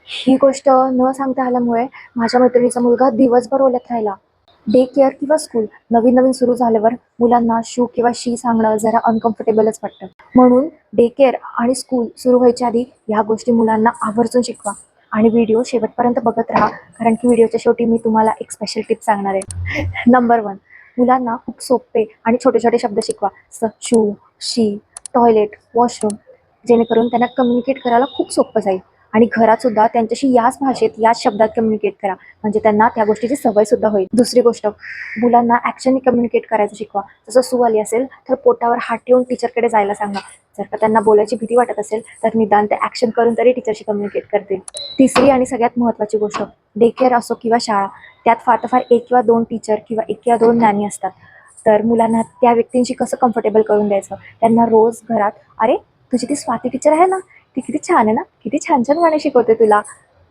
ही गोष्ट न सांगता आल्यामुळे माझ्या मैत्रिणीचा मुलगा दिवसभर ओल्यात राहिला. डे केअर किंवा स्कूल नवीन-नवीन सुरू झाल्यावर मुलांना शू किंवा शी सांगणं जरा अनकम्फर्टेबलच वाटतं. म्हणून डे केअर आणि स्कूल सुरू व्हायच्या आधी ह्या गोष्टी मुलांना आवर्जून शिकवा आणि व्हिडिओ शेवटपर्यंत बघत राहा, कारण की व्हिडिओच्या शेवटी मी तुम्हाला एक स्पेशल टिप सांगणार आहे. नंबर 1, मुलांना खूप सोपे आणि छोटे-छोटे शब्द शिकवा. जसं शू, शी, टॉयलेट, वॉशरूम, जेणेकरून त्यांना कम्युनिकेट करायला खूप सोपं जाईल. आणि घरात सुद्धा त्यांच्याशी याच भाषेत, याच शब्दात कम्युनिकेट करा. म्हणजे त्यांना त्या गोष्टीची सवय सुद्धा होईल. दुसरी गोष्ट, मुलांना ॲक्शननी कम्युनिकेट करायचं शिकवा. जसं सू आली असेल तर पोटावर हात ठेवून टीचरकडे जायला सांगा. जर का त्यांना बोलायची भीती वाटत असेल तर निदान ते ॲक्शन करून तरी टीचरशी कम्युनिकेट करतील. तिसरी आणि सगळ्यात महत्त्वाची गोष्ट, डे केअर असो किंवा शाळा, त्यात फार तर फार 1 किंवा 2 टीचर किंवा 1 किंवा 2 नॅनी असतात. तर मुलांना त्या व्यक्तींशी कसं कम्फर्टेबल करून द्यायचं. त्यांना रोज घरात, "अरे, तुझी ती स्वाती टीचर आहे ना, ती किती छान आहे ना, किती छान छान गाणी शिकवते तुला.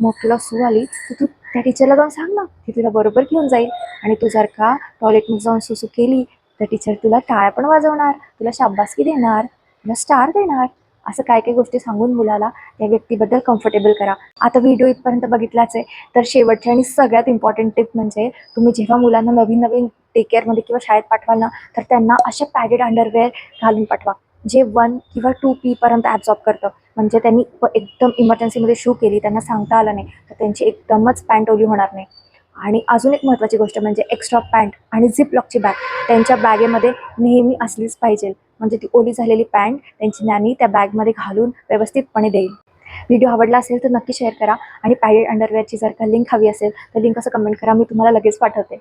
मग तुला सू आली तर तू त्या टीचरला जाऊन सांग ना, ती तुला बरोबर घेऊन जाईल. आणि तू जर का टॉयलेटमध्ये जाऊन सुसू केली तर टीचर तुला टाळ्या पण वाजवणार, तुला शाबासकी देणार, तुला स्टार देणार." असं काय काय गोष्टी सांगून मुलाला त्या व्यक्तीबद्दल कम्फर्टेबल करा. आता व्हिडिओ इथपर्यंत बघितलाच आहे, तर शेवटची आणि सगळ्यात इम्पॉर्टंट टिप म्हणजे तुम्ही जेव्हा मुलांना नवीन नवीन डे केअरमध्ये किंवा शाळेत पाठवाल ना, तर त्यांना अशा पॅडेड अंडरवेअर घालून पाठवा, जे 1 किंवा 2 पी पर्यंत ॲब्झॉर्ब करतं. म्हणजे त्यांनी एकदम इमर्जन्सीमध्ये शू केली, त्यांना सांगता आलं नाही, तर त्यांची एकदमच पॅन्ट ओली होणार नाही. आणि अजून एक महत्त्वाची गोष्ट म्हणजे एक्स्ट्रा पॅन्ट आणि झिप लॉकची बॅग त्यांच्या बॅगेमध्ये नेहमी असलीच पाहिजे. म्हणजे ती ओली झालेली पॅन्ट त्यांची नॅनी त्या बॅगमध्ये घालून व्यवस्थितपणे देईल. व्हिडिओ आवडला असेल तर नक्की शेअर करा आणि पॅडेड अंडरवेअरची जर का लिंक हवी असेल तर लिंक असं कमेंट करा, मी तुम्हाला लगेच पाठवते.